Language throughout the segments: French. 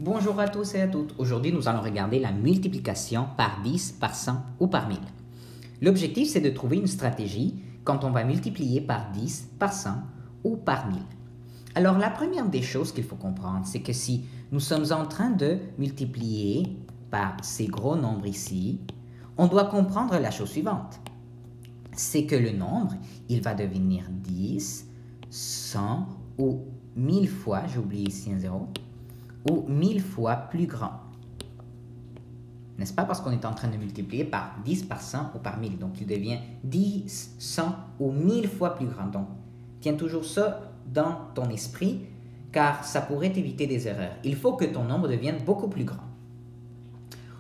Bonjour à tous et à toutes. Aujourd'hui, nous allons regarder la multiplication par 10, par 100 ou par 1000. L'objectif, c'est de trouver une stratégie quand on va multiplier par 10, par 100 ou par 1000. Alors, la première des choses qu'il faut comprendre, c'est que si nous sommes en train de multiplier par ces gros nombres ici, on doit comprendre la chose suivante. C'est que le nombre, il va devenir 10, 100 ou 1000 fois, j'ai oublié ici un 0, ou 1000 fois plus grand. N'est-ce pas? Parce qu'on est en train de multiplier par 10, par 100 ou par 1000. Donc, il devient 10, 100 ou 1000 fois plus grand. Donc, tiens toujours ça dans ton esprit, car ça pourrait éviter des erreurs. Il faut que ton nombre devienne beaucoup plus grand.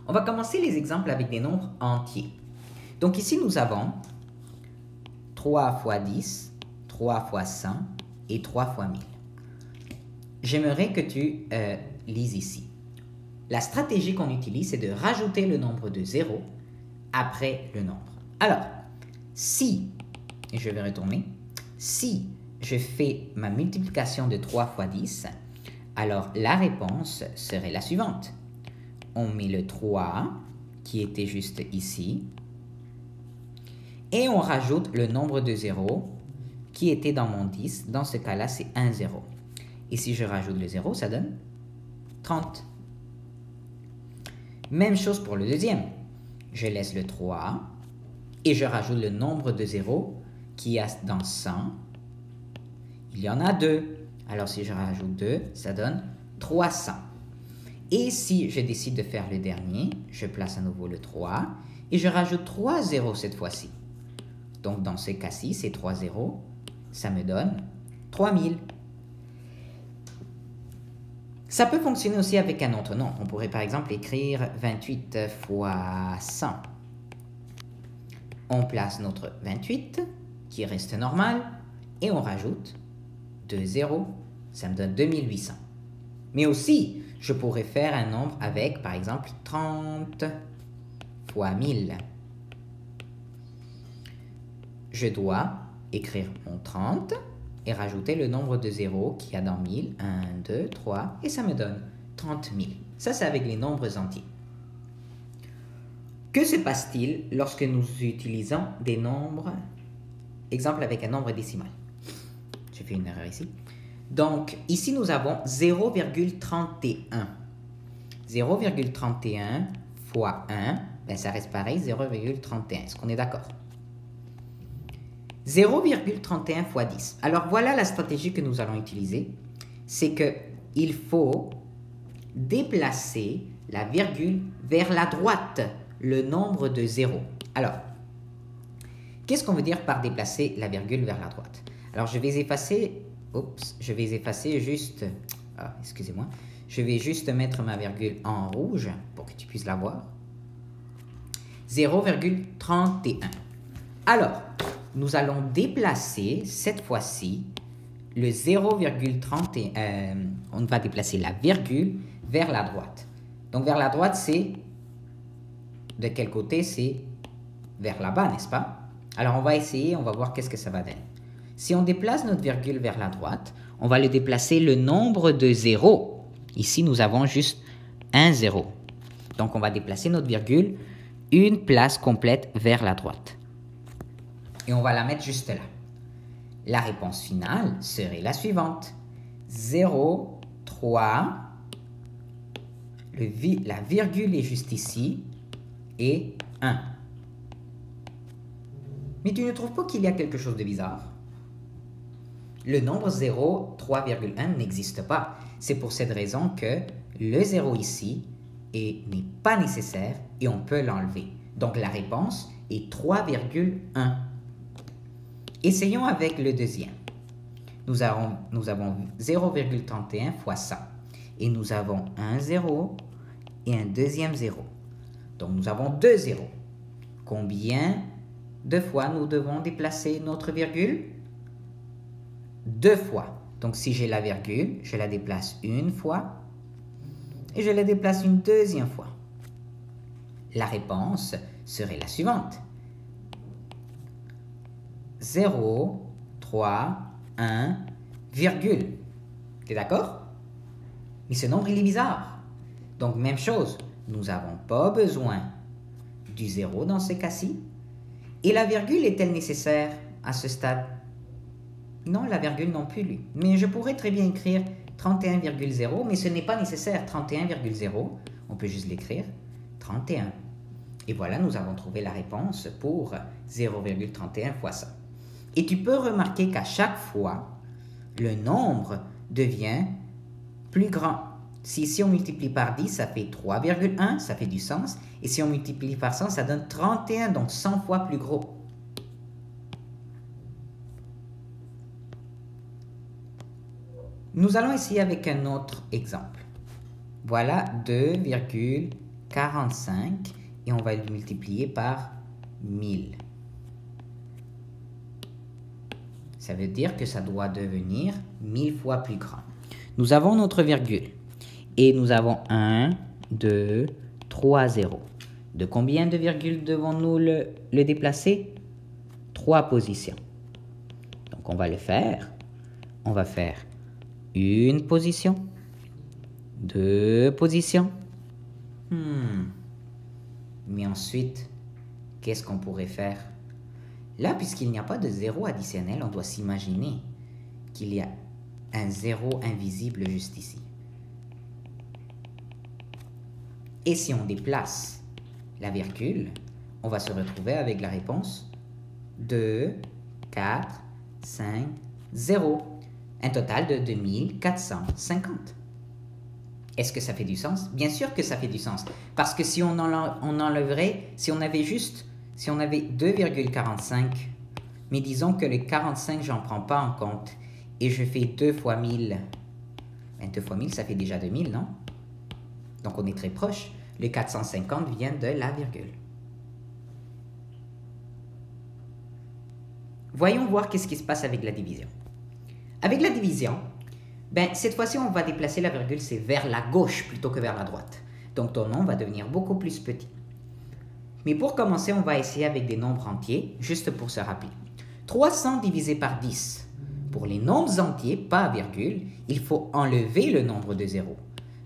On va commencer les exemples avec des nombres entiers. Donc, ici, nous avons 3 fois 10, 3 fois 100 et 3 fois 1000. J'aimerais que tu lises ici. La stratégie qu'on utilise, c'est de rajouter le nombre de 0 après le nombre. Alors, si, et je vais retourner, si je fais ma multiplication de 3 fois 10, alors la réponse serait la suivante. On met le 3, qui était juste ici, et on rajoute le nombre de 0, qui était dans mon 10. Dans ce cas-là, c'est 1, 0. Et si je rajoute le 0, ça donne 30. Même chose pour le deuxième. Je laisse le 3 et je rajoute le nombre de 0 qu'il y a dans 100. Il y en a 2. Alors si je rajoute 2, ça donne 300. Et si je décide de faire le dernier, je place à nouveau le 3 et je rajoute 3 zéros cette fois-ci. Donc dans ce cas-ci, c'est 3 zéros. Ça me donne 3000. Ça peut fonctionner aussi avec un autre nom. On pourrait par exemple écrire 28 fois 100. On place notre 28, qui reste normal, et on rajoute 2 zéros. Ça me donne 2800. Mais aussi, je pourrais faire un nombre avec, par exemple, 30 fois 1000. Je dois écrire mon 30 et rajouter le nombre de zéros qu'il y a dans 1000. 1, 2, 3, et ça me donne 30 000. Ça, c'est avec les nombres entiers. Que se passe-t-il lorsque nous utilisons des nombres, exemple avec un nombre décimal? J'ai fait une erreur ici. Donc, ici, nous avons 0,31. 0,31 fois 1, ben, ça reste pareil, 0,31. Est-ce qu'on est d'accord? 0,31 fois 10. Alors, voilà la stratégie que nous allons utiliser. C'est qu'il faut déplacer la virgule vers la droite, le nombre de zéros. Alors, qu'est-ce qu'on veut dire par déplacer la virgule vers la droite? Alors, je vais effacer juste... Ah, excusez-moi. Je vais juste mettre ma virgule en rouge pour que tu puisses la voir. 0,31. Alors, nous allons déplacer, cette fois-ci, le 0,31, on va déplacer la virgule vers la droite. Donc, vers la droite, c'est, de quel côté? C'est vers là-bas, n'est-ce pas? Alors, on va essayer, on va voir qu'est-ce que ça va donner. Si on déplace notre virgule vers la droite, on va le déplacer le nombre de zéros. Ici, nous avons juste un zéro. Donc, on va déplacer notre virgule une place complète vers la droite. Et on va la mettre juste là. La réponse finale serait la suivante. 0, 3, la virgule est juste ici, et 1. Mais tu ne trouves pas qu'il y a quelque chose de bizarre? Le nombre 0, 3,1 n'existe pas. C'est pour cette raison que le 0 ici n'est pas nécessaire et on peut l'enlever. Donc la réponse est 3,1. Essayons avec le deuxième. Nous avons 0,31 fois 100. Et nous avons un 0 et un deuxième 0. Donc nous avons 2 zéros. Combien de fois nous devons déplacer notre virgule? 2 fois. Donc si j'ai la virgule, je la déplace une fois et je la déplace une deuxième fois. La réponse serait la suivante. 0, 3, 1, virgule. T'es d'accord? Mais ce nombre, il est bizarre. Donc, même chose, nous n'avons pas besoin du 0 dans ce cas-ci. Et la virgule est-elle nécessaire à ce stade? Non, la virgule non plus, lui. Mais je pourrais très bien écrire 31,0, mais ce n'est pas nécessaire. 31,0, on peut juste l'écrire 31. Et voilà, nous avons trouvé la réponse pour 0,31 fois ça. Et tu peux remarquer qu'à chaque fois, le nombre devient plus grand. Si on multiplie par 10, ça fait 3,1, ça fait du sens. Et si on multiplie par 100, ça donne 31, donc 100 fois plus gros. Nous allons essayer avec un autre exemple. Voilà 2,45 et on va le multiplier par 1000. Ça veut dire que ça doit devenir 1000 fois plus grand. Nous avons notre virgule et nous avons 1, 2, 3 0. De combien de virgules devons-nous le déplacer? 3 positions. Donc on va le faire. On va faire une position, 2 positions. Mais ensuite, qu'est-ce qu'on pourrait faire? Là, puisqu'il n'y a pas de 0 additionnel, on doit s'imaginer qu'il y a un 0 invisible juste ici. Et si on déplace la virgule, on va se retrouver avec la réponse 2, 4, 5, 0. Un total de 2450. Est-ce que ça fait du sens? Bien sûr que ça fait du sens. Parce que si on enlèverait, si on avait 2,45, mais disons que le 45, j'en prends pas en compte, et je fais 2 fois 1000. 2 fois 1000, ça fait déjà 2000, non? Donc on est très proche. Les 450 viennent de la virgule. Voyons voir qu'est-ce qui se passe avec la division. Avec la division, cette fois-ci, on va déplacer la virgule, c'est vers la gauche plutôt que vers la droite. Donc, ton nombre va devenir beaucoup plus petit. Mais pour commencer, on va essayer avec des nombres entiers, juste pour se rappeler. 300 divisé par 10. Pour les nombres entiers, pas virgule, il faut enlever le nombre de zéros.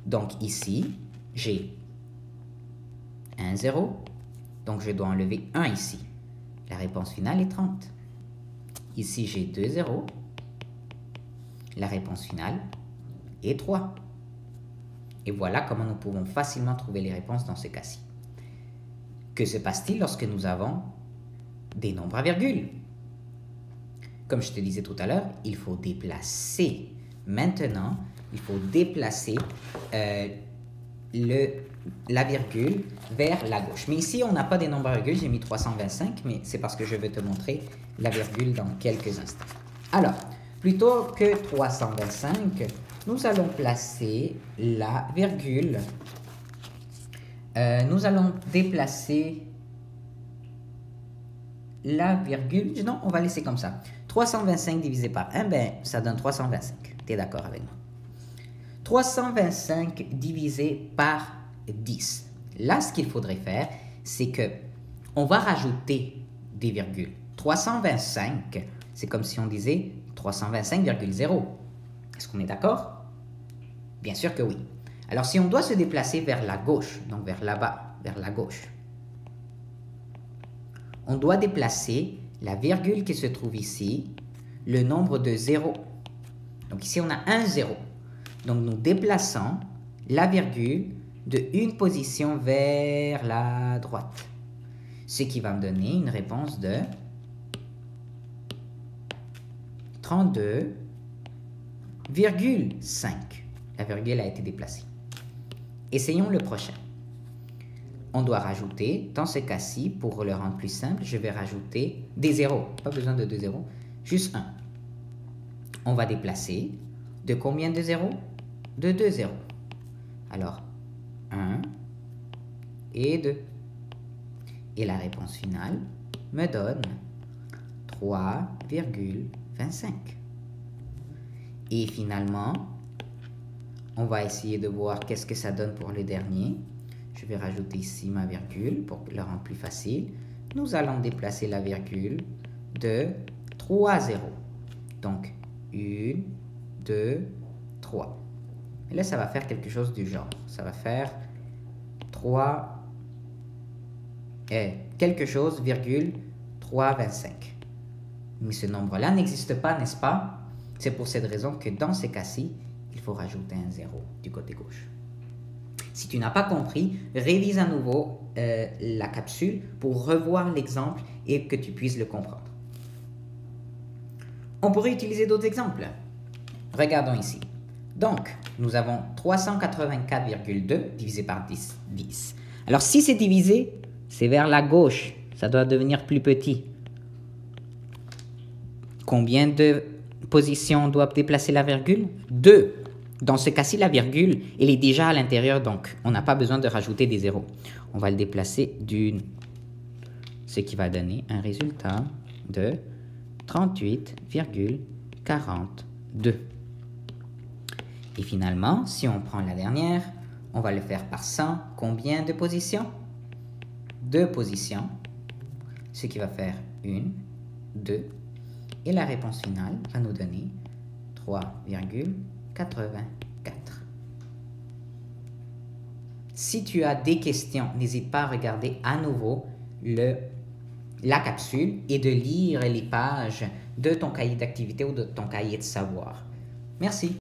Donc, ici, j'ai un 0. Donc, je dois enlever 1 ici. La réponse finale est 30. Ici, j'ai 2 zéros. La réponse finale est 3. Et voilà comment nous pouvons facilement trouver les réponses dans ce cas-ci. Que se passe-t-il lorsque nous avons des nombres à virgule? Comme je te disais tout à l'heure, il faut déplacer. Maintenant, il faut déplacer la virgule vers la gauche. Mais ici, on n'a pas des nombres à virgule. J'ai mis 325, mais c'est parce que je veux te montrer la virgule dans quelques instants. Alors, plutôt que 325, nous allons placer la virgule. Nous allons déplacer la virgule. Non, on va laisser comme ça. 325 divisé par 1, ça donne 325. Tu es d'accord avec moi? 325 divisé par 10. Là, ce qu'il faudrait faire, c'est que on va rajouter des virgules. 325, c'est comme si on disait 325,0. Est-ce qu'on est d'accord? Bien sûr que oui. Alors, si on doit se déplacer vers la gauche, donc vers là-bas, vers la gauche, on doit déplacer la virgule qui se trouve ici, le nombre de zéros. Donc ici, on a un 0. Donc, nous déplaçons la virgule de une position vers la droite. Ce qui va me donner une réponse de 32,5. La virgule a été déplacée. Essayons le prochain. On doit rajouter, dans ce cas-ci, pour le rendre plus simple, je vais rajouter des zéros. Pas besoin de 2 zéros, juste 1. On va déplacer de combien de zéros? De 2 zéros. Alors, 1 et 2. Et la réponse finale me donne 3,25. Et finalement, on va essayer de voir qu'est-ce que ça donne pour le dernier. Je vais rajouter ici ma virgule pour le rendre plus facile. Nous allons déplacer la virgule de 3 zéros. Donc, 1, 2, 3. Et là, ça va faire quelque chose du genre. Ça va faire 3 et quelque chose, virgule 325. Mais ce nombre-là n'existe pas, n'est-ce pas? C'est pour cette raison que dans ces cas-ci, il faut rajouter un 0 du côté gauche. Si tu n'as pas compris, révise à nouveau la capsule pour revoir l'exemple et que tu puisses le comprendre. On pourrait utiliser d'autres exemples. Regardons ici. Donc, nous avons 384,2 divisé par 10. Alors, si c'est divisé, c'est vers la gauche. Ça doit devenir plus petit. Combien de positions doivent déplacer la virgule? 2. Dans ce cas-ci, la virgule, elle est déjà à l'intérieur, donc on n'a pas besoin de rajouter des zéros. On va le déplacer d'une, ce qui va donner un résultat de 38,42. Et finalement, si on prend la dernière, on va le faire par 100. Combien de positions? 2 positions, ce qui va faire 1, 2. Et la réponse finale va nous donner 3,84. Si tu as des questions, n'hésite pas à regarder à nouveau la capsule et de lire les pages de ton cahier d'activité ou de ton cahier de savoir. Merci.